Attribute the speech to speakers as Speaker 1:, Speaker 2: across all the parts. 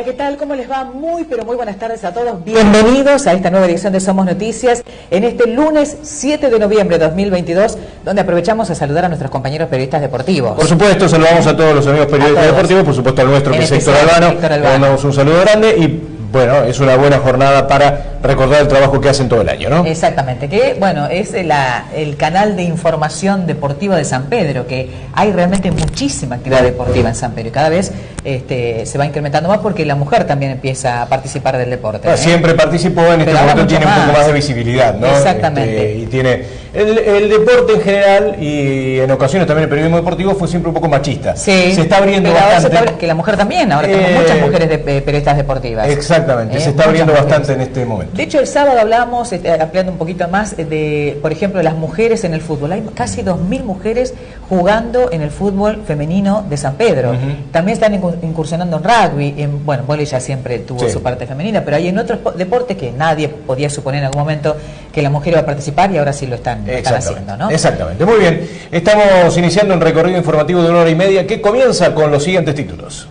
Speaker 1: ¿Qué tal? ¿Cómo les va? Muy, pero muy buenas tardes a todos. Bienvenidos a esta nueva edición de Somos Noticias en este lunes 7 de noviembre de 2022, donde aprovechamos a saludar a nuestros compañeros periodistas deportivos.
Speaker 2: Por supuesto, saludamos a todos los amigos periodistas deportivos, por supuesto al nuestro, que es Héctor Albano. Le mandamos un saludo grande y, bueno, es una buena jornada para recordar el trabajo que hacen todo el año, ¿no?
Speaker 1: Exactamente, que, bueno, es el canal de información deportiva de San Pedro, que hay realmente muchísima actividad deportiva en San Pedro y cada vez se va incrementando más porque la mujer también empieza a participar del deporte.
Speaker 2: Siempre participó, en este momento tiene un poco más de visibilidad, ¿no?
Speaker 1: Exactamente.
Speaker 2: Y tiene el deporte en general y en ocasiones también el periodismo deportivo fue siempre un poco machista.
Speaker 1: Sí,
Speaker 2: se está abriendo bastante.
Speaker 1: Que la mujer también, ahora tenemos muchas mujeres periodistas deportivas.
Speaker 2: Exactamente, se está abriendo bastante en este momento.
Speaker 1: De hecho, el sábado hablábamos, ampliando un poquito más, de, por ejemplo, las mujeres en el fútbol. Hay casi 2.000 mujeres jugando en el fútbol femenino de San Pedro. También están incursionando en rugby. Bueno, vóley ya siempre tuvo su parte femenina, pero hay en otros deportes que nadie podía suponer en algún momento que la mujer iba a participar y ahora sí lo están haciendo, ¿no?
Speaker 2: Exactamente, muy bien. Estamos iniciando un recorrido informativo de 1 hora y media que comienza con los siguientes títulos.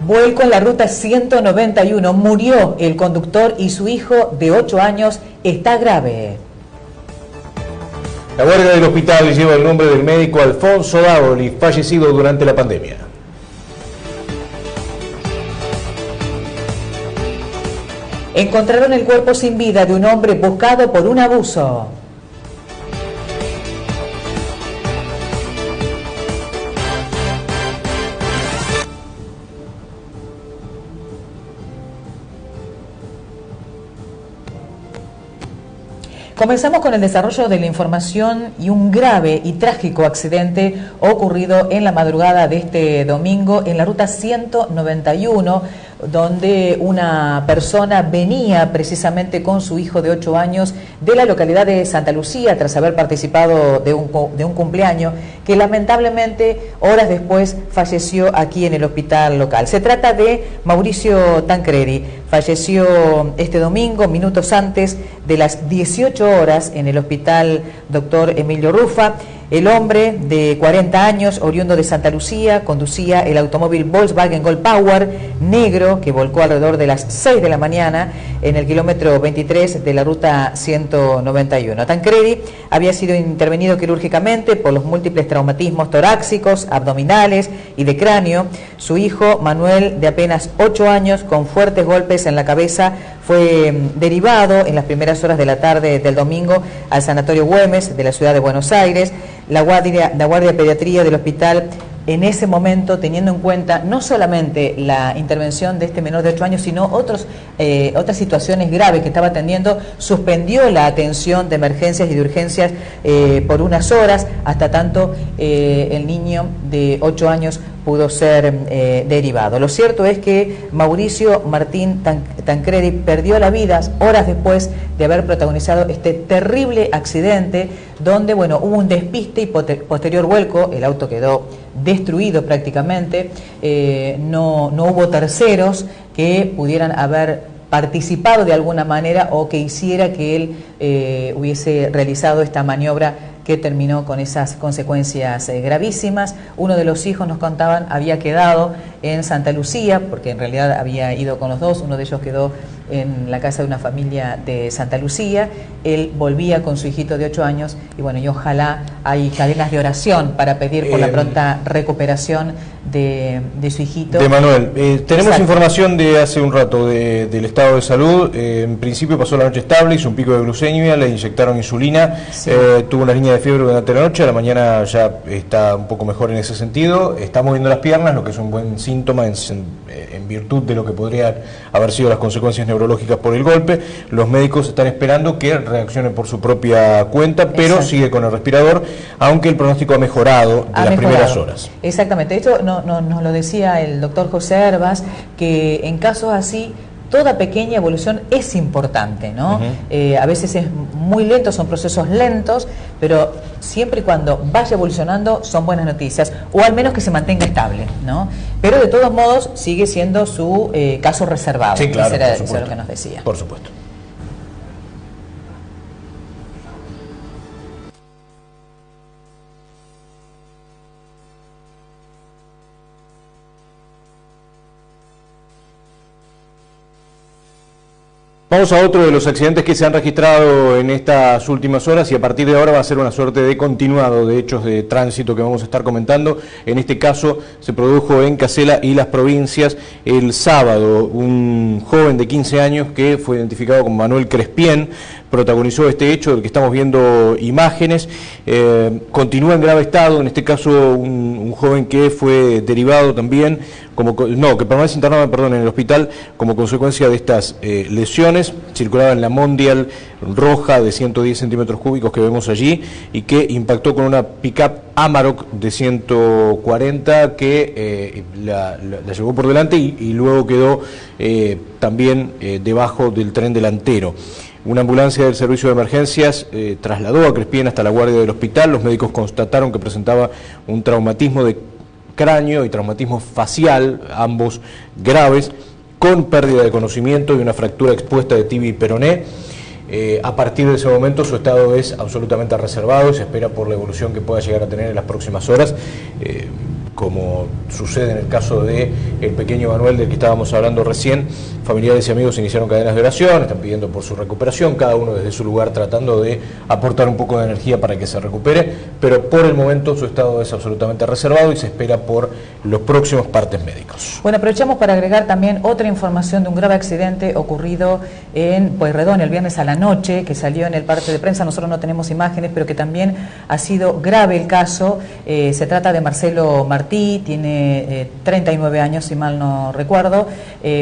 Speaker 1: Vuelco en la ruta 191. Murió el conductor y su hijo de 8 años está grave.
Speaker 2: La guardia del hospital lleva el nombre del médico Alfonso Dávoli, fallecido durante la pandemia.
Speaker 1: Encontraron el cuerpo sin vida de un hombre buscado por un abuso. Comenzamos con el desarrollo de la información y un grave y trágico accidente ocurrido en la madrugada de este domingo en la ruta 191, donde una persona venía precisamente con su hijo de 8 años de la localidad de Santa Lucía tras haber participado de un cumpleaños que lamentablemente horas después falleció aquí en el hospital local. Se trata de Mauricio Tancredi. Falleció este domingo, minutos antes de las 18 horas, en el hospital Dr. Emilio Rufa. El hombre de 40 años, oriundo de Santa Lucía, conducía el automóvil Volkswagen Gold Power negro que volcó alrededor de las 6 de la mañana en el kilómetro 23 de la ruta 191. Tancredi había sido intervenido quirúrgicamente por los múltiples traumatismos torácicos, abdominales y de cráneo. Su hijo, Manuel, de apenas 8 años, con fuertes golpes en la cabeza, fue derivado en las primeras horas de la tarde del domingo al Sanatorio Güemes de la ciudad de Buenos Aires. La guardia de pediatría del hospital, en ese momento, teniendo en cuenta no solamente la intervención de este menor de 8 años, sino otras situaciones graves que estaba atendiendo, suspendió la atención de emergencias y de urgencias por unas horas, hasta tanto el niño de 8 años pudo ser derivado. Lo cierto es que Mauricio Martín Tancredi perdió la vida horas después de haber protagonizado este terrible accidente, donde, bueno, hubo un despiste y posterior vuelco. El auto quedó destruido prácticamente. No hubo terceros que pudieran haber participado de alguna manera o que hiciera que él hubiese realizado esta maniobra que terminó con esas consecuencias gravísimas. Uno de los hijos, nos contaban, había quedado en Santa Lucía, porque en realidad había ido con los dos. Uno de ellos quedó en la casa de una familia de Santa Lucía. Él volvía con su hijito de 8 años y, bueno, y ojalá hay cadenas de oración para pedir por la pronta recuperación de su hijito.
Speaker 2: De Manuel. Tenemos información de hace un rato del estado de salud. En principio pasó la noche estable, hizo un pico de glucemia, le inyectaron insulina, tuvo una línea de fiebre durante la noche, a la mañana ya está un poco mejor en ese sentido. Está moviendo las piernas, lo que es un buen síntoma en virtud de lo que podrían haber sido las consecuencias neurológicas por el golpe. Los médicos están esperando que reaccione por su propia cuenta, pero sigue con el respirador, aunque el pronóstico ha mejorado de las primeras horas.
Speaker 1: Exactamente, esto nos lo decía el doctor José Herbas, que en casos así toda pequeña evolución es importante, ¿no? A veces es muy lento, son procesos lentos, pero siempre y cuando vaya evolucionando son buenas noticias, o al menos que se mantenga estable, ¿no? Pero de todos modos sigue siendo su caso reservado.
Speaker 2: Sí, claro,
Speaker 1: eso era lo que nos decía.
Speaker 2: Por supuesto. Vamos a otro de los accidentes que se han registrado en estas últimas horas y a partir de ahora va a ser una suerte de continuado de hechos de tránsito que vamos a estar comentando. En este caso se produjo en Casela y las Provincias el sábado. Un joven de 15 años que fue identificado como Manuel Crespien protagonizó este hecho del que estamos viendo imágenes. Continúa en grave estado, en este caso un joven que fue derivado también, que permanece internado, en el hospital como consecuencia de estas lesiones. Circulaba en la Mondial roja de 110 centímetros cúbicos que vemos allí y que impactó con una pick-up Amarok de 140 que la llevó por delante y luego quedó también debajo del tren delantero. Una ambulancia del servicio de emergencias trasladó a Crespien hasta la guardia del hospital. Los médicos constataron que presentaba un traumatismo de cráneo y traumatismo facial, ambos graves, con pérdida de conocimiento y una fractura expuesta de tibia y peroné. A partir de ese momento su estado es absolutamente reservado y se espera por la evolución que pueda llegar a tener en las próximas horas. Como sucede en el caso de el pequeño Manuel del que estábamos hablando recién, familiares y amigos iniciaron cadenas de oración, están pidiendo por su recuperación, cada uno desde su lugar tratando de aportar un poco de energía para que se recupere, pero por el momento su estado es absolutamente reservado y se espera por los próximos partes médicos.
Speaker 1: Bueno, aprovechamos para agregar también otra información de un grave accidente ocurrido en Pueyrredón el viernes a la noche, que salió en el parte de prensa. Nosotros no tenemos imágenes, pero que también ha sido grave el caso. Se trata de Marcelo Martí, tiene 39 años, si mal no recuerdo.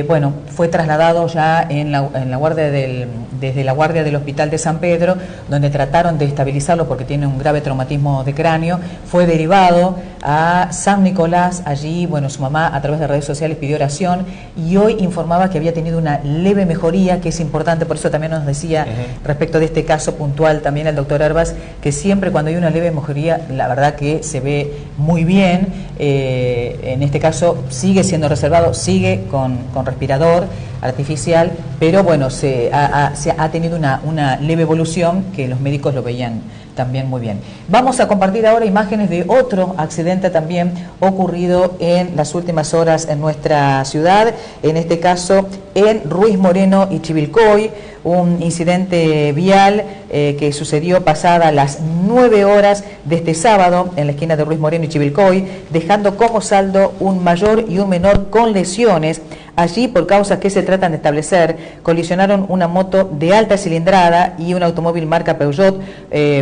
Speaker 1: Bueno, fue trasladado ya en la guardia desde la guardia del Hospital de San Pedro, donde trataron de estabilizarlo porque tiene un grave traumatismo de cráneo. Fue derivado a San Nicolás. Allí, bueno, su mamá a través de redes sociales pidió oración y hoy informaba que había tenido una leve mejoría, que es importante. Por eso también nos decía respecto de este caso puntual también el doctor Herbas, que siempre cuando hay una leve mejoría, la verdad que se ve muy bien. En este caso sigue siendo reservado, sigue con respirador artificial, pero bueno, se ha tenido una leve evolución que los médicos lo veían también muy bien. Vamos a compartir ahora imágenes de otro accidente también ocurrido en las últimas horas en nuestra ciudad, en este caso en Ruiz Moreno y Chivilcoy, un incidente vial que sucedió pasada las 9 horas de este sábado en la esquina de Ruiz Moreno y Chivilcoy, dejando como saldo un mayor y un menor con lesiones. Allí, por causas que se tratan de establecer, colisionaron una moto de alta cilindrada y un automóvil marca Peugeot.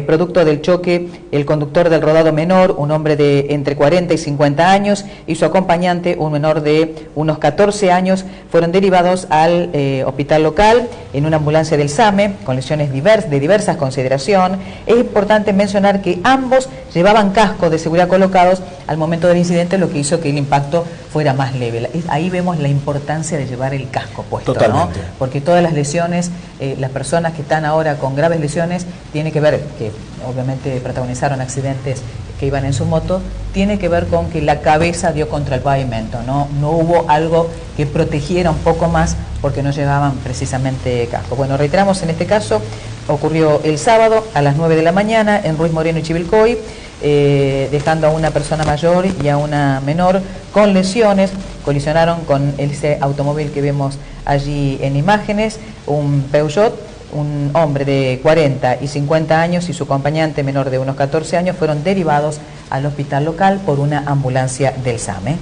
Speaker 1: Producto del choque, el conductor del rodado menor, un hombre de entre 40 y 50 años, y su acompañante, un menor de unos 14 años, fueron derivados al hospital local en una ambulancia del SAME, con lesiones de diversas consideración. Es importante mencionar que ambos llevaban cascos de seguridad colocados al momento del incidente, lo que hizo que el impacto fuera más leve. Ahí vemos la importancia de llevar el casco puesto, ¿no? Porque todas las lesiones, las personas que están ahora con graves lesiones, tiene que ver, que obviamente protagonizaron accidentes que iban en su moto, tiene que ver con que la cabeza dio contra el pavimento, no hubo algo que protegiera un poco más porque no llevaban precisamente casco. Bueno, reiteramos, en este caso ocurrió el sábado a las 9 de la mañana en Ruiz Moreno y Chivilcoy, dejando a una persona mayor y a una menor con lesiones. Colisionaron con ese automóvil que vemos allí en imágenes, un Peugeot. Un hombre de 40 y 50 años y su acompañante menor de unos 14 años fueron derivados al hospital local por una ambulancia del SAME.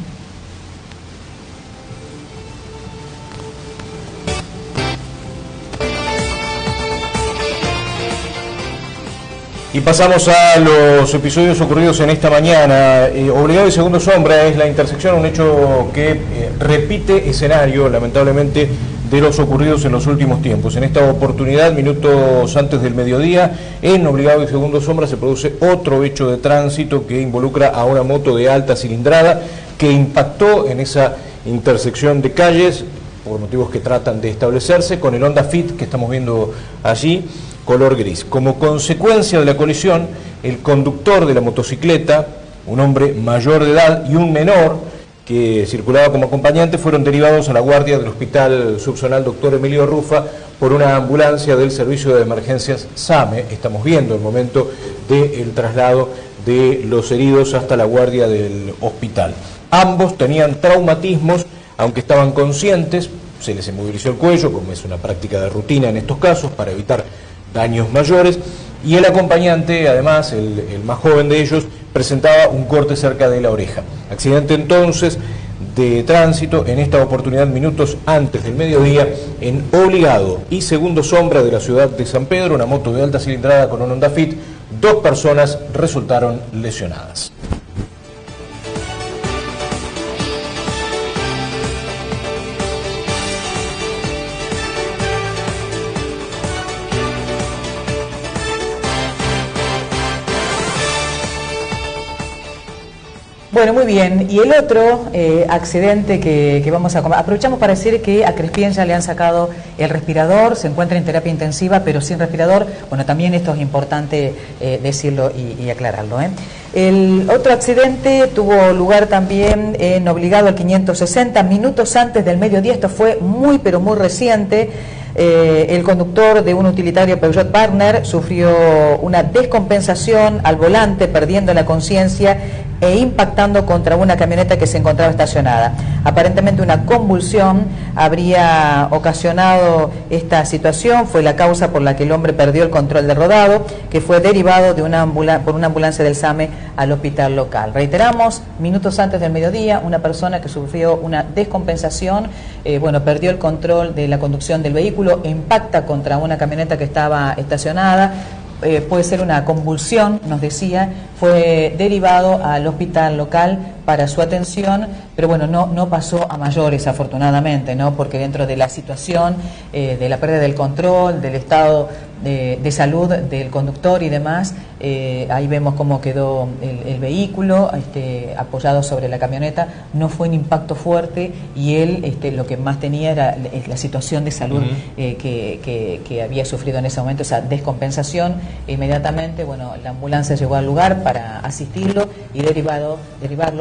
Speaker 2: Y pasamos a los episodios ocurridos en esta mañana. Obligado y segundo sombra es la intersección, un hecho que repite escenario, lamentablemente, de los ocurridos en los últimos tiempos. En esta oportunidad, minutos antes del mediodía, en Obligado y segundo sombra se produce otro hecho de tránsito que involucra a una moto de alta cilindrada que impactó en esa intersección de calles por motivos que tratan de establecerse con el Honda Fit que estamos viendo allí, color gris. Como consecuencia de la colisión, el conductor de la motocicleta, un hombre mayor de edad y un menor que circulaba como acompañante, fueron derivados a la guardia del Hospital Subzonal Dr. Emilio Rufa por una ambulancia del Servicio de Emergencias SAME. Estamos viendo el momento del traslado de los heridos hasta la guardia del hospital. Ambos tenían traumatismos, aunque estaban conscientes, se les inmovilizó el cuello, como es una práctica de rutina en estos casos, para evitar daños mayores, y el acompañante, además, el más joven de ellos, presentaba un corte cerca de la oreja. Accidente entonces de tránsito, en esta oportunidad minutos antes del mediodía, en Obligado y Segundo Sombra de la ciudad de San Pedro, una moto de alta cilindrada con un Honda Fit, 2 personas resultaron lesionadas.
Speaker 1: Bueno, muy bien. Y el otro accidente que vamos a... Aprovechamos para decir que a Crespien ya le han sacado el respirador, se encuentra en terapia intensiva, pero sin respirador. Bueno, también esto es importante decirlo y aclararlo. El otro accidente tuvo lugar también en Obligado al 560, minutos antes del mediodía. Esto fue muy, pero muy reciente. El conductor de un utilitario Peugeot Partner sufrió una descompensación al volante, perdiendo la conciencia e impactando contra una camioneta que se encontraba estacionada. Aparentemente una convulsión habría ocasionado esta situación, fue la causa por la que el hombre perdió el control del rodado, que fue derivado de por una ambulancia del SAME al hospital local. Reiteramos, minutos antes del mediodía, una persona que sufrió una descompensación, perdió el control de la conducción del vehículo, impacta contra una camioneta que estaba estacionada. Puede ser una convulsión, nos decía, fue derivado al hospital local para su atención, pero bueno, no pasó a mayores, afortunadamente, ¿no? Porque dentro de la situación de la pérdida del control, del estado de salud del conductor y demás, ahí vemos cómo quedó el vehículo apoyado sobre la camioneta. No fue un impacto fuerte y él lo que más tenía era la situación de salud que había sufrido en ese momento, esa descompensación. Inmediatamente, la ambulancia llegó al lugar para asistirlo y derivarlo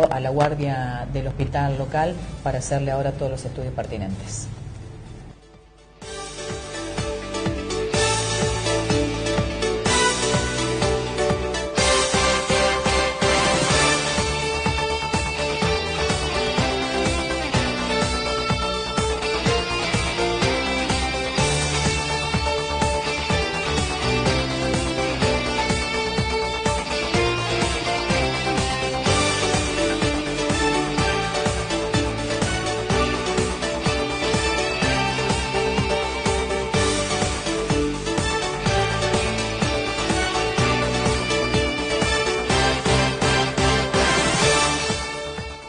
Speaker 1: a la guardia del hospital local para hacerle ahora todos los estudios pertinentes.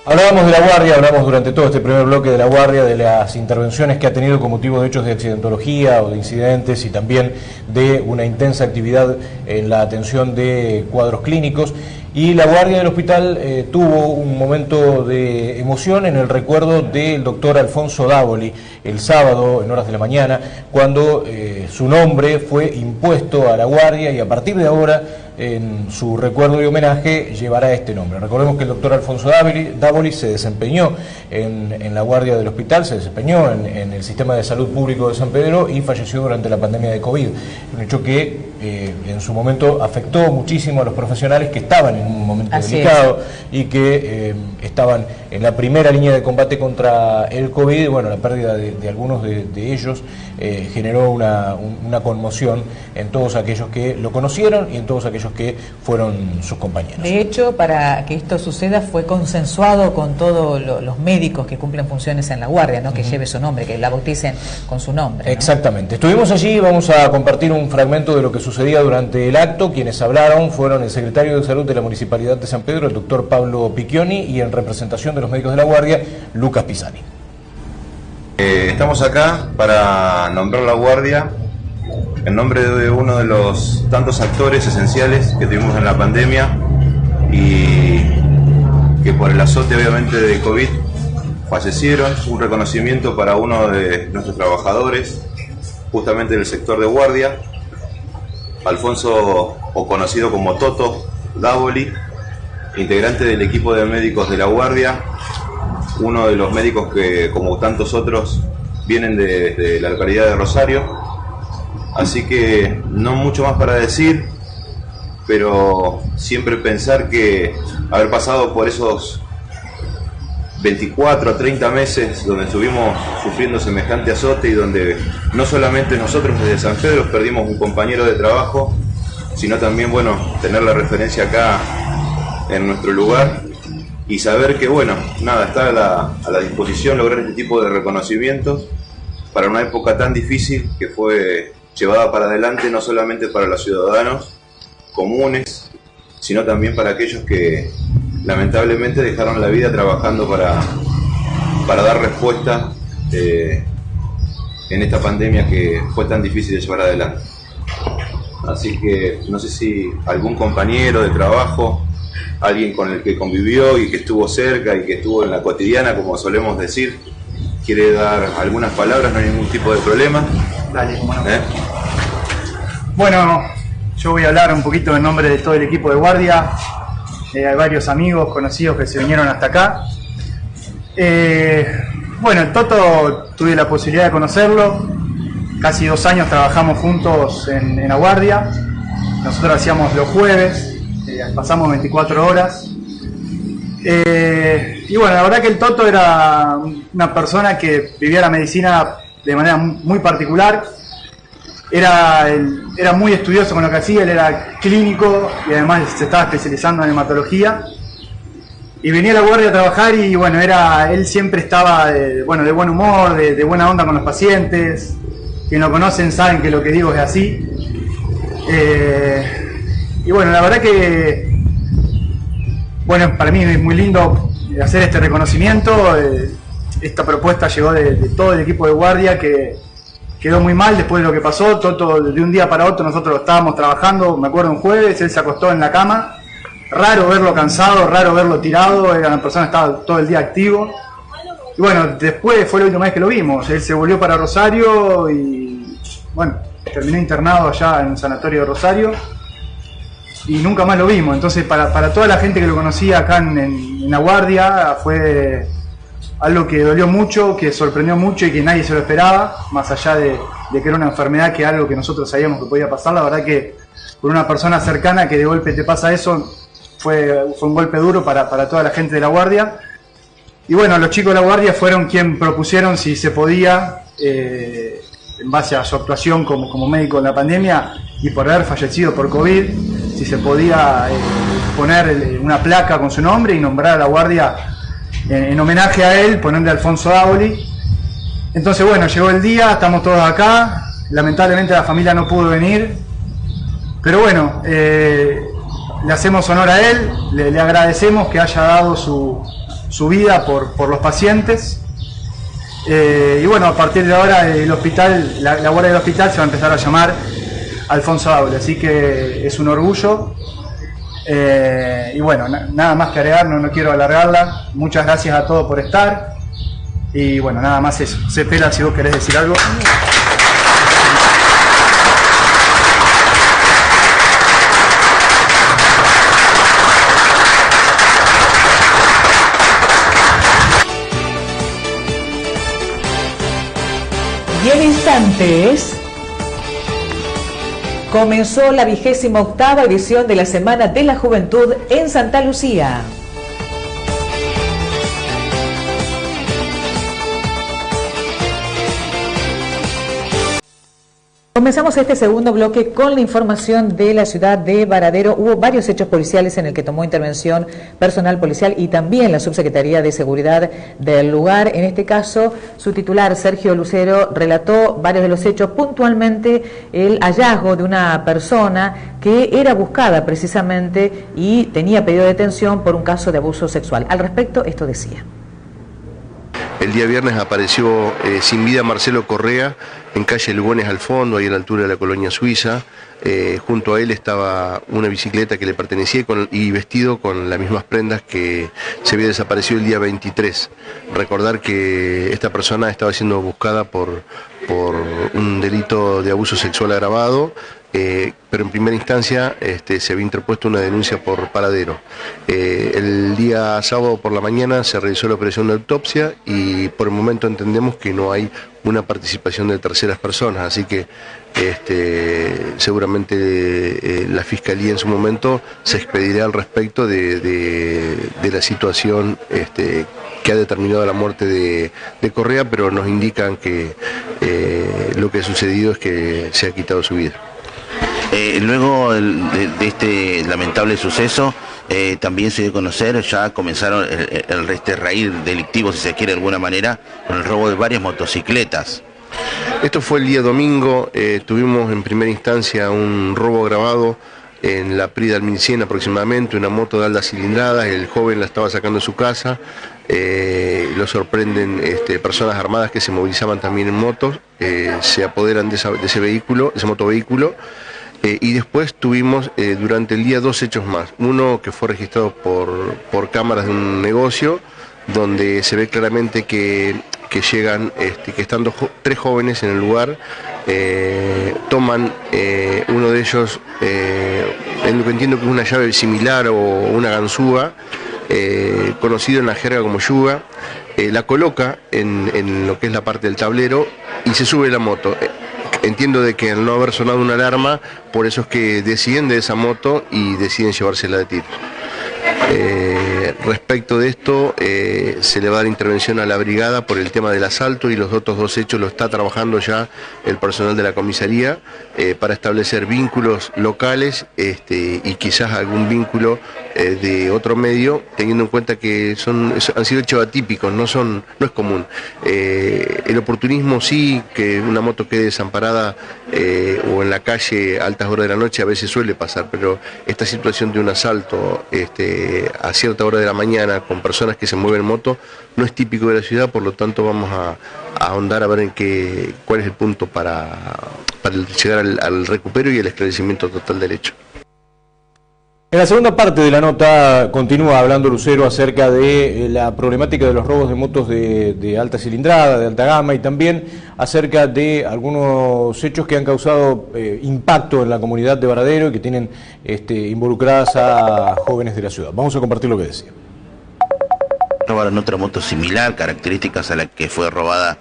Speaker 2: Hablábamos de la guardia, hablamos durante todo este primer bloque de la guardia, de las intervenciones que ha tenido con motivo de hechos de accidentología o de incidentes y también de una intensa actividad en la atención de cuadros clínicos. Y la guardia del hospital tuvo un momento de emoción en el recuerdo del doctor Alfonso Dávoli el sábado en horas de la mañana, cuando su nombre fue impuesto a la guardia y a partir de ahora en su recuerdo y homenaje llevará este nombre. Recordemos que el doctor Alfonso Dávoli se desempeñó en la guardia del hospital, se desempeñó en el sistema de salud público de San Pedro y falleció durante la pandemia de COVID. Un hecho que en su momento afectó muchísimo a los profesionales que estaban en un momento delicado y que estaban en la primera línea de combate contra el COVID. Y bueno, la pérdida de algunos de ellos generó una conmoción en todos aquellos que lo conocieron y en todos aquellos que fueron sus compañeros. De hecho, para que esto suceda fue consensuado con todos los médicos que cumplen funciones en la guardia, ¿no? Que lleve su nombre, que la bauticen con su nombre, ¿no? Exactamente. Estuvimos allí, vamos a compartir un fragmento de lo que sucedía durante el acto. Quienes hablaron fueron el secretario de Salud de la Municipalidad de San Pedro, el doctor Pablo Picchioni, y en representación de los médicos de la guardia, Lucas Pisani.
Speaker 3: Estamos acá para nombrar la guardia en nombre de uno de los tantos actores esenciales que tuvimos en la pandemia y que por el azote obviamente de COVID fallecieron. Un reconocimiento para uno de nuestros trabajadores, justamente del sector de guardia, Alfonso, o conocido como Toto Dávoli, integrante del equipo de médicos de la guardia, uno de los médicos que, como tantos otros, vienen de la localidad de Rosario. Así que no mucho más para decir, pero siempre pensar que haber pasado por esos 24 a 30 meses donde estuvimos sufriendo semejante azote y donde no solamente nosotros desde San Pedro perdimos un compañero de trabajo, sino también, bueno, tener la referencia acá en nuestro lugar y saber que, bueno, nada, está a la disposición lograr este tipo de reconocimientos para una época tan difícil que fue llevada para adelante no solamente para los ciudadanos comunes, sino también para aquellos que lamentablemente dejaron la vida trabajando para dar respuesta en esta pandemia que fue tan difícil de llevar adelante. Así que no sé si algún compañero de trabajo, alguien con el que convivió y que estuvo cerca y que estuvo en la cotidiana, como solemos decir, quiere dar algunas palabras, no hay ningún tipo de problema.
Speaker 4: Dale, cómo no. Bueno, yo voy a hablar un poquito en nombre de todo el equipo de guardia. Hay varios amigos, conocidos que se vinieron hasta acá. Bueno, el Toto tuve la posibilidad de conocerlo. Casi 2 años trabajamos juntos en la guardia. Nosotros hacíamos los jueves, pasamos 24 horas. Y bueno, la verdad que el Toto era una persona que vivía la medicina de manera muy particular. Era muy estudioso con lo que hacía, él era clínico y además se estaba especializando en hematología. Y venía a la guardia a trabajar y bueno, él siempre estaba de buen humor, de buena onda con los pacientes. Quien lo conocen saben que lo que digo es así. Y bueno, la verdad que bueno, para mí es muy lindo hacer este reconocimiento. Esta propuesta llegó de todo el equipo de guardia que quedó muy mal después de lo que pasó. Toto, de un día para otro nosotros estábamos trabajando, me acuerdo un jueves, él se acostó en la cama. Raro verlo cansado, raro verlo tirado, era una persona que estaba todo el día activo. Y bueno, después fue la última vez que lo vimos. Él se volvió para Rosario y bueno, terminó internado allá en el sanatorio de Rosario y nunca más lo vimos. Entonces para toda la gente que lo conocía acá en la guardia fue algo que dolió mucho, que sorprendió mucho y que nadie se lo esperaba, más allá de que era una enfermedad, que algo que nosotros sabíamos que podía pasar. La verdad que por una persona cercana que de golpe te pasa eso, fue un golpe duro para toda la gente de la guardia. Y bueno, los chicos de la guardia fueron quien propusieron si se podía, en base a su actuación como médico en la pandemia y por haber fallecido por COVID, si se podía poner una placa con su nombre y nombrar a la guardia en homenaje a él, ponerle Alfonso Davoli. Entonces bueno, llegó el día, estamos todos acá. Lamentablemente la familia no pudo venir, pero bueno, le hacemos honor a él, le agradecemos que haya dado su vida por los pacientes. Y bueno, a partir de ahora el hospital, la guardia del hospital se va a empezar a llamar Alfonso Davoli, así que es un orgullo. Y bueno, nada más que agregar, no quiero alargarla. Muchas gracias a todos por estar. Y bueno, nada más eso. Cepela, si vos querés decir algo.
Speaker 1: Y en instantes comenzó la 28ª edición de la Semana de la Juventud en Santa Lucía. Comenzamos este segundo bloque con la información de la ciudad de Varadero. Hubo varios hechos policiales en el que tomó intervención personal policial y también la Subsecretaría de Seguridad del lugar. En este caso, su titular, Sergio Lucero, relató varios de los hechos, puntualmente el hallazgo de una persona que era buscada precisamente y tenía pedido de detención por un caso de abuso sexual. Al respecto, esto decía.
Speaker 5: El día viernes apareció sin vida Marcelo Correa en calle Lugones al fondo, ahí a la altura de la colonia Suiza. Junto a él estaba una bicicleta que le pertenecía y vestido con las mismas prendas que se había desaparecido el día 23. Recordar que esta persona estaba siendo buscada por un delito de abuso sexual agravado, pero en primera instancia se había interpuesto una denuncia por paradero. El día sábado por la mañana se realizó la operación de autopsia y por el momento entendemos que no hay una participación de terceras personas, así que seguramente la Fiscalía en su momento se expedirá al respecto de la situación que ha determinado la muerte de Correa, pero nos indican que lo que ha sucedido es que se ha quitado su vida.
Speaker 6: Luego de este lamentable suceso, también se dio a conocer, ya comenzaron el raíz delictivo, si se quiere de alguna manera, con el robo de varias motocicletas.
Speaker 5: Esto fue el día domingo, tuvimos en primera instancia un robo grabado en la Prida Almincien aproximadamente, una moto de alta cilindrada, el joven la estaba sacando de su casa, lo sorprenden personas armadas que se movilizaban también en motos, se apoderan de ese vehículo, ese motovehículo, y después tuvimos durante el día 2 hechos más. Uno que fue registrado por cámaras de un negocio, donde se ve claramente que llegan, que están 3 jóvenes en el lugar, toman uno de ellos, en lo que entiendo que es una llave similar o una ganzúa, conocido en la jerga como yuga, la coloca en lo que es la parte del tablero y se sube la moto. Entiendo de que al no haber sonado una alarma, por eso es que deciden de esa moto y deciden llevársela de tiro. Respecto de esto, se le va a dar intervención a la brigada por el tema del asalto, y los otros 2 hechos lo está trabajando ya el personal de la comisaría para establecer vínculos locales y quizás algún vínculo de otro medio, teniendo en cuenta que han sido hechos atípicos, no es común. El oportunismo sí, que una moto quede desamparada o en la calle a altas horas de la noche a veces suele pasar, pero esta situación de un asalto a cierta hora de la mañana con personas que se mueven en moto no es típico de la ciudad, por lo tanto vamos a ahondar a ver cuál es el punto para llegar al recupero y el esclarecimiento total del hecho.
Speaker 2: En la segunda parte de la nota continúa hablando Lucero acerca de la problemática de los robos de motos de alta cilindrada, de alta gama, y también acerca de algunos hechos que han causado impacto en la comunidad de Varadero y que tienen involucradas a jóvenes de la ciudad. Vamos a compartir lo que decía.
Speaker 6: Robaron otra moto similar, características a la que fue robada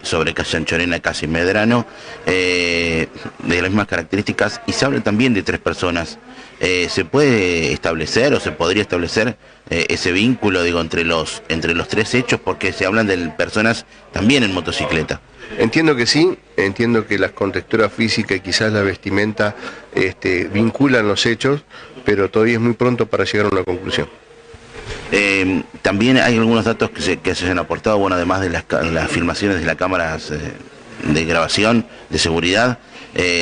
Speaker 6: sobre calle Anchorena, casi Medrano, de las mismas características, y se habla también de 3 personas. ¿Se puede establecer o se podría establecer ese vínculo, digo, entre los 3 hechos, porque se hablan de personas también en motocicleta?
Speaker 5: Entiendo que sí, entiendo que las contexturas físicas y quizás la vestimenta vinculan los hechos, pero todavía es muy pronto para llegar a una conclusión.
Speaker 6: También hay algunos datos que se han aportado, bueno, además de las filmaciones de las cámaras de grabación de seguridad,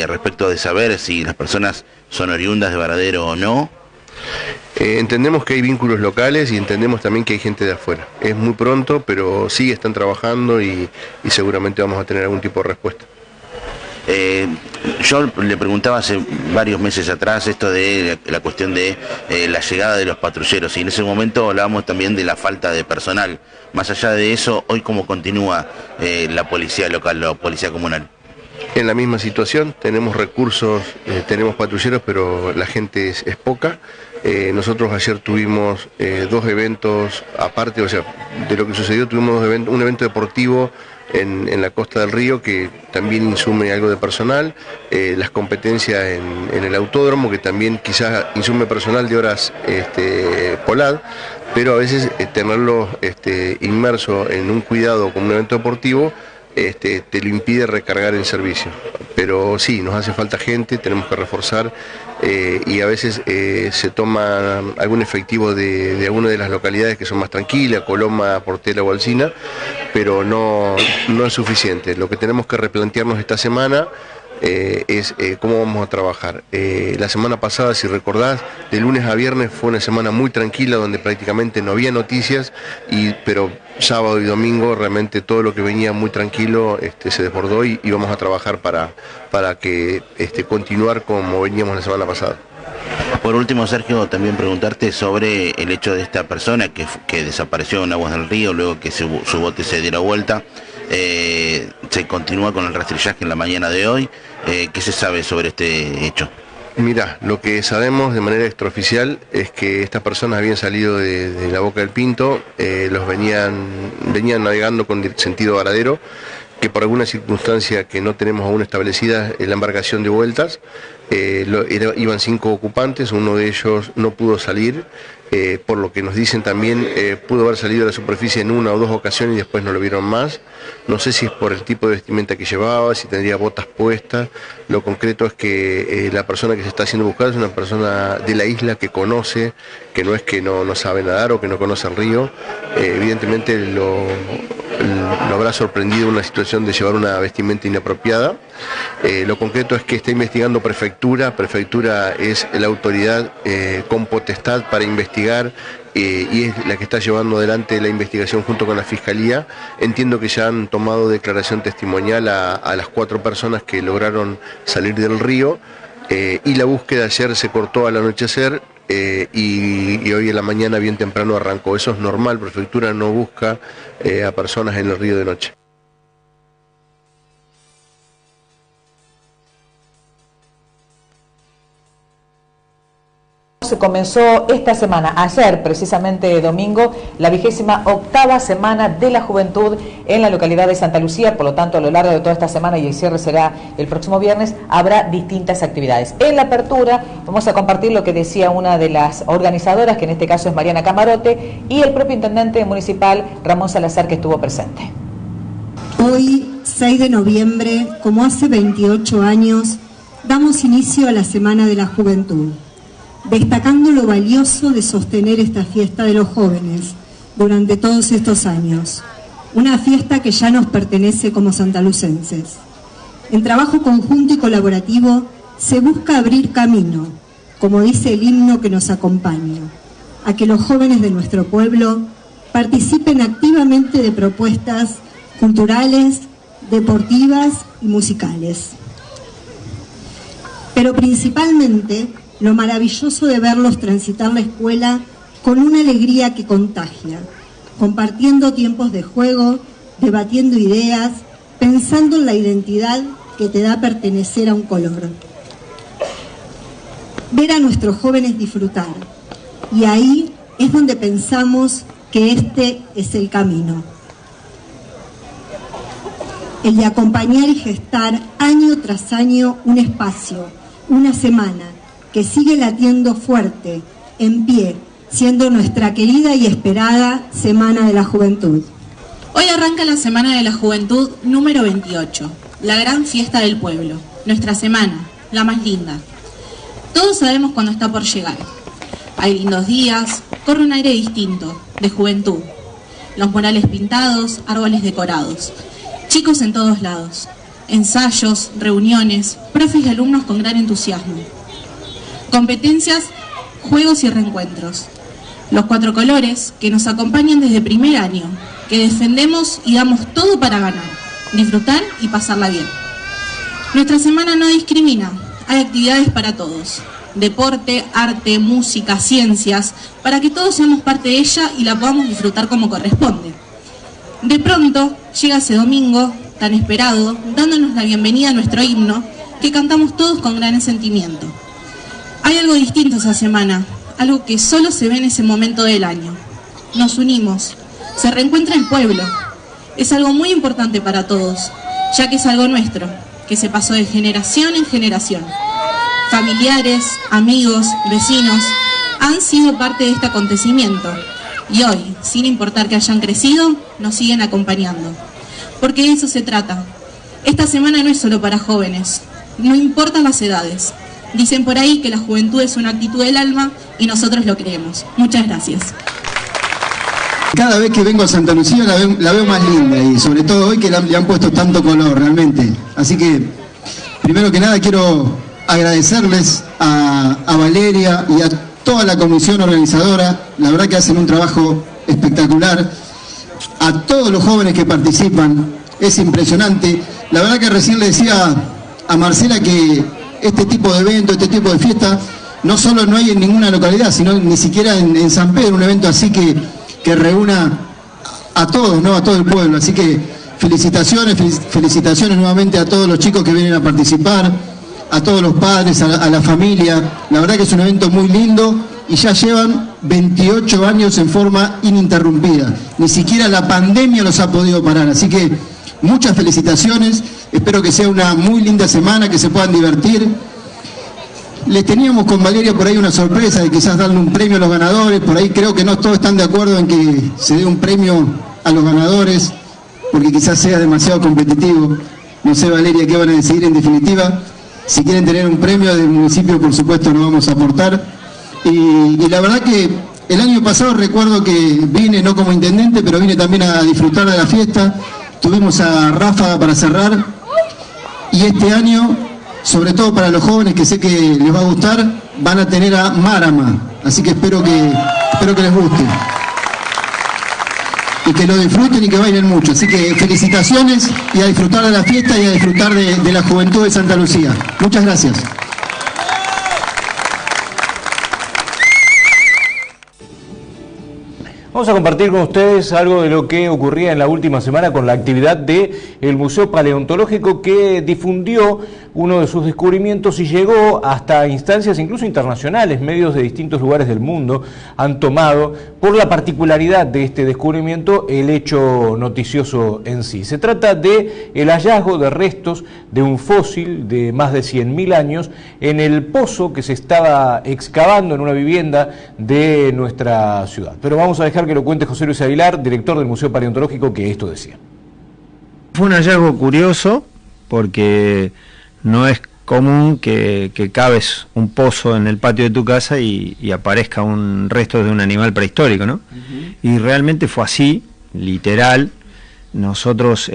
Speaker 6: respecto de saber si las personas son oriundas de Varadero o no.
Speaker 5: Entendemos que hay vínculos locales y entendemos también que hay gente de afuera. Es muy pronto, pero sí están trabajando y seguramente vamos a tener algún tipo de respuesta.
Speaker 6: Yo le preguntaba hace varios meses atrás esto de la cuestión de la llegada de los patrulleros, y en ese momento hablábamos también de la falta de personal. Más allá de eso, hoy cómo continúa la policía local, la policía comunal.
Speaker 5: En la misma situación, tenemos recursos, tenemos patrulleros, pero la gente es poca. Nosotros ayer tuvimos 2 eventos aparte, o sea, de lo que sucedió tuvimos un evento deportivo en la costa del río que también insume algo de personal, las competencias en el autódromo que también quizás insume personal de horas polar, pero a veces tenerlo inmerso en un cuidado como un evento deportivo te lo impide recargar el servicio. Pero sí, nos hace falta gente, tenemos que reforzar y a veces se toma algún efectivo de alguna de las localidades que son más tranquilas, Coloma, Portela o Alsina, pero no es suficiente. Lo que tenemos que replantearnos esta semana es cómo vamos a trabajar. La semana pasada, si recordás, de lunes a viernes fue una semana muy tranquila donde prácticamente no había noticias, pero sábado y domingo realmente todo lo que venía muy tranquilo se desbordó y vamos a trabajar para que continuar como veníamos la semana pasada.
Speaker 6: Por último, Sergio, también preguntarte sobre el hecho de esta persona que desapareció en Aguas del Río luego que su bote se diera vuelta. Se continúa con el rastrillaje en la mañana de hoy. ¿Qué se sabe sobre este hecho?
Speaker 5: Mirá, lo que sabemos de manera extraoficial es que estas personas habían salido de la Boca del Pinto, venían navegando con sentido Varadero, que por alguna circunstancia que no tenemos aún establecida la embarcación de vueltas, iban 5 ocupantes, uno de ellos no pudo salir, por lo que nos dicen también pudo haber salido a la superficie en 1 o 2 ocasiones y después no lo vieron más. No sé si es por el tipo de vestimenta que llevaba, si tendría botas puestas. Lo concreto es que la persona que se está haciendo buscar es una persona de la isla que conoce, que no es que no sabe nadar o que no conoce el río. Evidentemente lo habrá sorprendido una situación de llevar una vestimenta inapropiada. Lo concreto es que está investigando Prefectura. Prefectura es la autoridad con potestad para investigar y es la que está llevando adelante la investigación junto con la Fiscalía. Entiendo que ya han tomado declaración testimonial a las 4 personas que lograron salir del río y la búsqueda ayer se cortó al anochecer. Y hoy en la mañana bien temprano arrancó. Eso es normal, Prefectura no busca a personas en el río de noche.
Speaker 1: Se comenzó esta semana, ayer precisamente domingo, la 28ª Semana de la Juventud en la localidad de Santa Lucía. Por lo tanto, a lo largo de toda esta semana, y el cierre será el próximo viernes, habrá distintas actividades. En la apertura vamos a compartir lo que decía una de las organizadoras, que en este caso es Mariana Camarote, y el propio intendente municipal Ramón Salazar, que estuvo presente.
Speaker 7: Hoy, 6 de noviembre, como hace 28 años, damos inicio a la Semana de la Juventud, destacando lo valioso de sostener esta fiesta de los jóvenes durante todos estos años, una fiesta que ya nos pertenece como santalucenses. En trabajo conjunto y colaborativo se busca abrir camino, como dice el himno que nos acompaña, a que los jóvenes de nuestro pueblo participen activamente de propuestas culturales, deportivas y musicales. Pero principalmente, lo maravilloso de verlos transitar la escuela con una alegría que contagia, compartiendo tiempos de juego, debatiendo ideas, pensando en la identidad que te da pertenecer a un color. Ver a nuestros jóvenes disfrutar, y ahí es donde pensamos que este es el camino. El de acompañar y gestar año tras año un espacio, una semana, que sigue latiendo fuerte, en pie, siendo nuestra querida y esperada Semana de la Juventud.
Speaker 8: Hoy arranca la Semana de la Juventud número 28, la gran fiesta del pueblo, nuestra semana, la más linda. Todos sabemos cuándo está por llegar. Hay lindos días, corre un aire distinto, de juventud. Los murales pintados, árboles decorados, chicos en todos lados, ensayos, reuniones, profes y alumnos con gran entusiasmo. Competencias, juegos y reencuentros. Los 4 colores que nos acompañan desde primer año, que defendemos y damos todo para ganar, disfrutar y pasarla bien. Nuestra semana no discrimina, hay actividades para todos. Deporte, arte, música, ciencias, para que todos seamos parte de ella y la podamos disfrutar como corresponde. De pronto llega ese domingo tan esperado, dándonos la bienvenida a nuestro himno, que cantamos todos con gran sentimiento. Hay algo distinto esa semana, algo que solo se ve en ese momento del año. Nos unimos, se reencuentra el pueblo. Es algo muy importante para todos, ya que es algo nuestro, que se pasó de generación en generación. Familiares, amigos, vecinos, han sido parte de este acontecimiento. Y hoy, sin importar que hayan crecido, nos siguen acompañando. Porque de eso se trata. Esta semana no es solo para jóvenes, no importan las edades. Dicen por ahí que la juventud es una actitud del alma y nosotros lo creemos. Muchas gracias.
Speaker 9: Cada vez que vengo a Santa Lucía la veo más linda y sobre todo hoy que le han puesto tanto color realmente. Así que, primero que nada quiero agradecerles a Valeria y a toda la comisión organizadora. La verdad que hacen un trabajo espectacular. A todos los jóvenes que participan, es impresionante. La verdad que recién le decía a Marcela que este tipo de evento, este tipo de fiesta, no solo no hay en ninguna localidad, sino ni siquiera en San Pedro, un evento así que reúna a todos, ¿no? A todo el pueblo. Así que felicitaciones nuevamente a todos los chicos que vienen a participar, a todos los padres, a la familia. La verdad que es un evento muy lindo y ya llevan 28 años en forma ininterrumpida. Ni siquiera la pandemia los ha podido parar. Así que muchas felicitaciones, espero que sea una muy linda semana, que se puedan divertir. Les teníamos con Valeria por ahí una sorpresa de quizás darle un premio a los ganadores, por ahí creo que no todos están de acuerdo en que se dé un premio a los ganadores, porque quizás sea demasiado competitivo. No sé, Valeria, qué van a decidir en definitiva. Si quieren tener un premio del municipio, por supuesto, lo vamos a aportar. Y la verdad que el año pasado recuerdo que vine no como intendente, pero vine también a disfrutar de la fiesta. Tuvimos a Ráfaga para cerrar. Y este año, sobre todo para los jóvenes, que sé que les va a gustar, van a tener a Marama. Así que espero que les guste. Y que lo disfruten y que bailen mucho. Así que felicitaciones y a disfrutar de la fiesta y a disfrutar de la juventud de Santa Lucía. Muchas gracias.
Speaker 2: Vamos a compartir con ustedes algo de lo que ocurría en la última semana con la actividad del Museo Paleontológico, que difundió uno de sus descubrimientos y llegó hasta instancias incluso internacionales. Medios de distintos lugares del mundo han tomado, por la particularidad de este descubrimiento, el hecho noticioso en sí. Se trata de el hallazgo de restos de un fósil de más de 100.000 años en el pozo que se estaba excavando en una vivienda de nuestra ciudad. Pero vamos a dejar que lo cuente José Luis Aguilar, director del Museo Paleontológico, que esto decía.
Speaker 10: Fue un hallazgo curioso porque no es común que caves un pozo en el patio de tu casa y aparezca un resto de un animal prehistórico, ¿no? Y realmente fue así, literal. Nosotros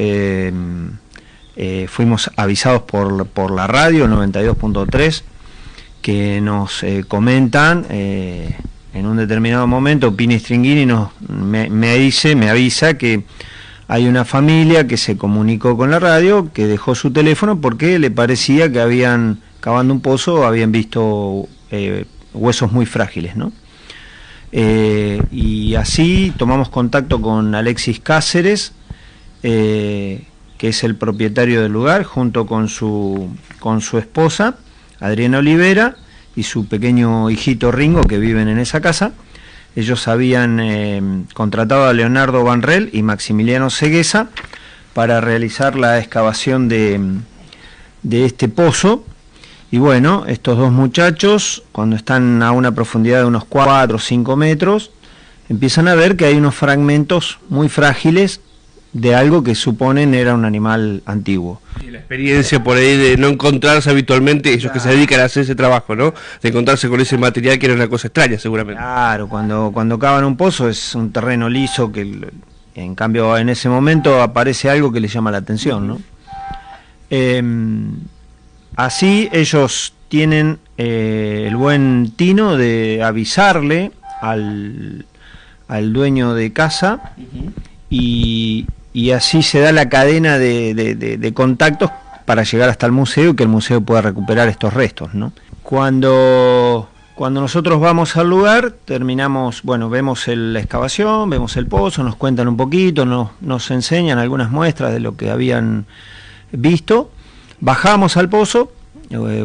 Speaker 10: fuimos avisados por la radio 92.3, que nos comentan en un determinado momento. Pini Stringini me avisa que hay una familia que se comunicó con la radio, que dejó su teléfono porque le parecía que habían, cavando un pozo, habían visto huesos muy frágiles, ¿no? Y así tomamos contacto con Alexis Cáceres, que es el propietario del lugar, junto con su esposa, Adriana Olivera, y su pequeño hijito Ringo, que viven en esa casa. Ellos habían contratado a Leonardo Banrel y Maximiliano Seguesa para realizar la excavación de este pozo. Y bueno, estos dos muchachos, cuando están a una profundidad de unos 4 o 5 metros, empiezan a ver que hay unos fragmentos muy frágiles de algo que suponen era un animal antiguo.
Speaker 11: Y la experiencia por ahí de no encontrarse habitualmente, ellos que se dedican a hacer ese trabajo, ¿no? De encontrarse con ese material que era una cosa extraña, seguramente.
Speaker 10: Claro, cuando cavan un pozo es un terreno liso, que en cambio en ese momento aparece algo que les llama la atención, ¿no? Así ellos tienen el buen tino de avisarle al dueño de casa, y así se da la cadena de contactos para llegar hasta el museo y que el museo pueda recuperar estos restos, ¿no? Cuando nosotros vamos al lugar, terminamos, bueno, vemos la excavación, vemos el pozo, nos cuentan un poquito, nos enseñan algunas muestras de lo que habían visto. Bajamos al pozo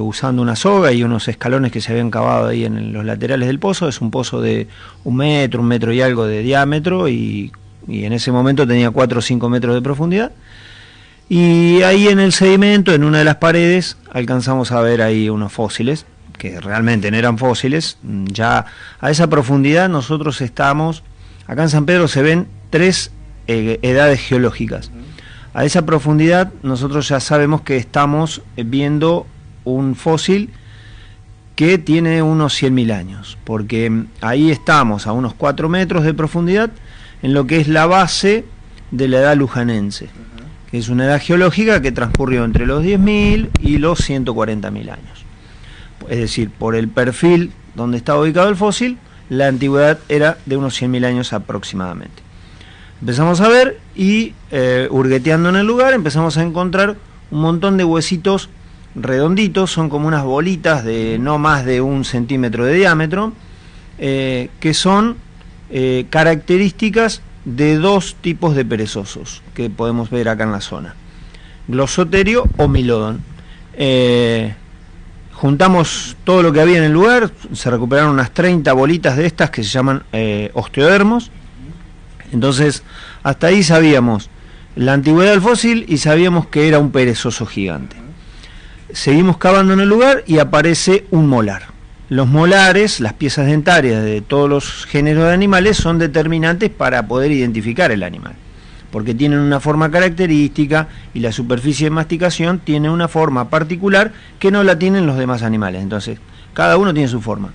Speaker 10: usando una soga y unos escalones que se habían cavado ahí en los laterales del pozo. Es un pozo de 1 metro y algo de diámetro, y en ese momento tenía 4 o 5 metros de profundidad. Y ahí en el sedimento, en una de las paredes, alcanzamos a ver ahí unos fósiles, que realmente no eran fósiles. Ya a esa profundidad nosotros estamos, acá en San Pedro se ven 3 edades geológicas. A esa profundidad nosotros ya sabemos que estamos viendo un fósil que tiene unos 100.000 años, porque ahí estamos a unos 4 metros de profundidad en lo que es la base de la edad lujanense, que es una edad geológica que transcurrió entre los 10.000 y los 140.000 años. Es decir, por el perfil donde está ubicado el fósil, la antigüedad era de unos 100.000 años aproximadamente. Empezamos a ver y hurgueteando en el lugar empezamos a encontrar un montón de huesitos redonditos, son como unas bolitas de no más de 1 centímetro de diámetro, que son características de 2 tipos de perezosos que podemos ver acá en la zona: Glossoterio o Milodon. Juntamos todo lo que había en el lugar, se recuperaron unas 30 bolitas de estas que se llaman osteodermos. Entonces, hasta ahí sabíamos la antigüedad del fósil y sabíamos que era un perezoso gigante. Seguimos cavando en el lugar y aparece un molar. Los molares, las piezas dentarias de todos los géneros de animales, son determinantes para poder identificar el animal, porque tienen una forma característica y la superficie de masticación tiene una forma particular que no la tienen los demás animales. Entonces, cada uno tiene su forma.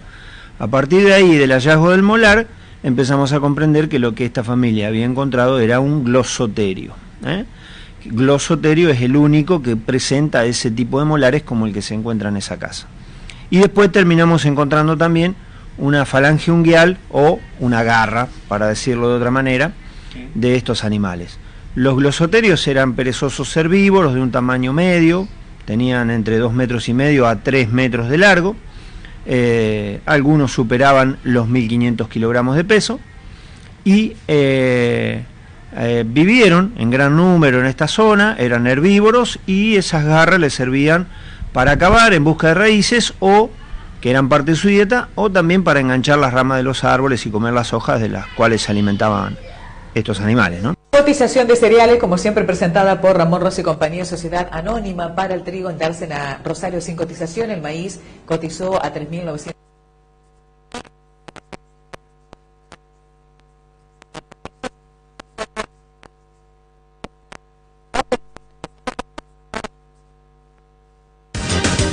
Speaker 10: A partir de ahí, del hallazgo del molar, empezamos a comprender que lo que esta familia había encontrado era un glosoterio. Glosoterio es el único que presenta ese tipo de molares como el que se encuentra en esa casa. Y después terminamos encontrando también una falange unguial o una garra, para decirlo de otra manera, de estos animales. Los glosoterios eran perezosos herbívoros de un tamaño medio, tenían entre 2,5 metros a 3 metros de largo, algunos superaban los 1.500 kilogramos de peso y vivieron en gran número en esta zona, eran herbívoros y esas garras les servían para cavar en busca de raíces o que eran parte de su dieta, o también para enganchar las ramas de los árboles y comer las hojas de las cuales se alimentaban estos animales, ¿no?
Speaker 1: Cotización de cereales, como siempre presentada por Ramón Rosa y compañía, Sociedad Anónima. Para el trigo en Dársena, Rosario sin cotización, el maíz cotizó a 3.900.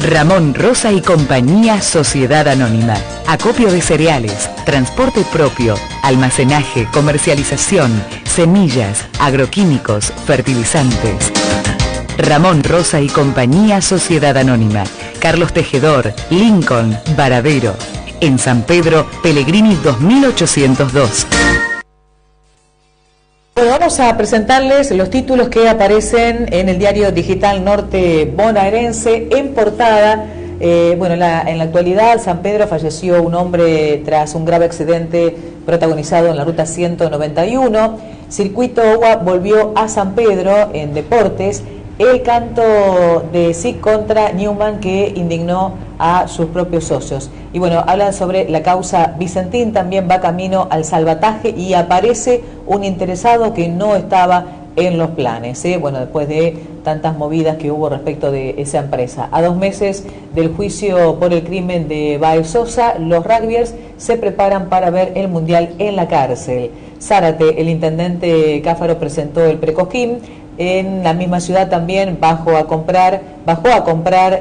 Speaker 12: Ramón Rosa y compañía, Sociedad Anónima. Acopio de cereales, transporte propio, almacenaje, comercialización, semillas, agroquímicos, fertilizantes. Ramón Rosa y compañía, Sociedad Anónima. Carlos Tejedor, Lincoln, Varadero. En San Pedro, Pellegrini 2802.
Speaker 1: Bueno, vamos a presentarles los títulos que aparecen en el diario digital Norte Bonaerense en portada. En la actualidad, San Pedro falleció un hombre tras un grave accidente protagonizado en la ruta 191. Circuito OWA volvió a San Pedro en deportes. El canto de SIC contra Newman que indignó a sus propios socios. Y bueno, hablan sobre la causa Vicentín, también va camino al salvataje y aparece un interesado que no estaba en los planes, bueno, después de tantas movidas que hubo respecto de esa empresa. A 2 meses del juicio por el crimen de Baez Sosa, los rugbyers se preparan para ver el Mundial en la cárcel. Zárate, el intendente Cáfaro presentó el Precoquín. En la misma ciudad también bajó a comprar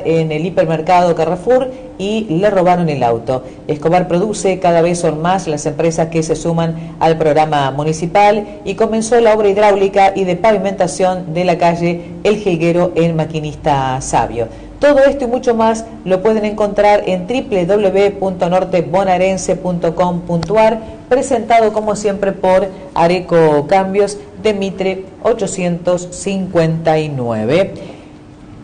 Speaker 1: en el hipermercado Carrefour y le robaron el auto. Escobar produce, cada vez son más las empresas que se suman al programa municipal y comenzó la obra hidráulica y de pavimentación de la calle El Jilguero en Maquinista Sabio. Todo esto y mucho más lo pueden encontrar en www.nortebonaerense.com.ar, presentado como siempre por Areco Cambios de Mitre 859.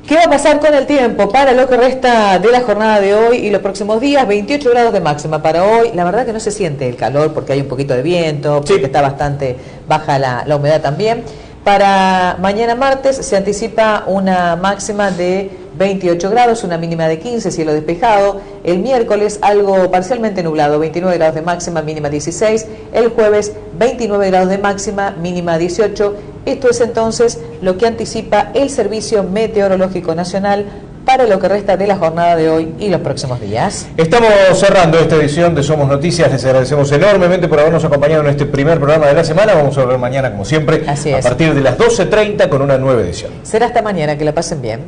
Speaker 1: ¿Qué va a pasar con el tiempo para lo que resta de la jornada de hoy y los próximos días? 28 grados de máxima para hoy. La verdad que no se siente el calor porque hay un poquito de viento, porque está bastante baja la humedad también. Para mañana martes se anticipa una máxima de 28 grados, una mínima de 15, cielo despejado. El miércoles algo parcialmente nublado, 29 grados de máxima, mínima 16. El jueves 29 grados de máxima, mínima 18. Esto es entonces lo que anticipa el Servicio Meteorológico Nacional para lo que resta de la jornada de hoy y los próximos días.
Speaker 2: Estamos cerrando esta edición de Somos Noticias. Les agradecemos enormemente por habernos acompañado en este primer programa de la semana. Vamos a volver mañana, como siempre, a partir de las 12:30 con una nueva edición.
Speaker 1: Será hasta mañana, que la pasen bien.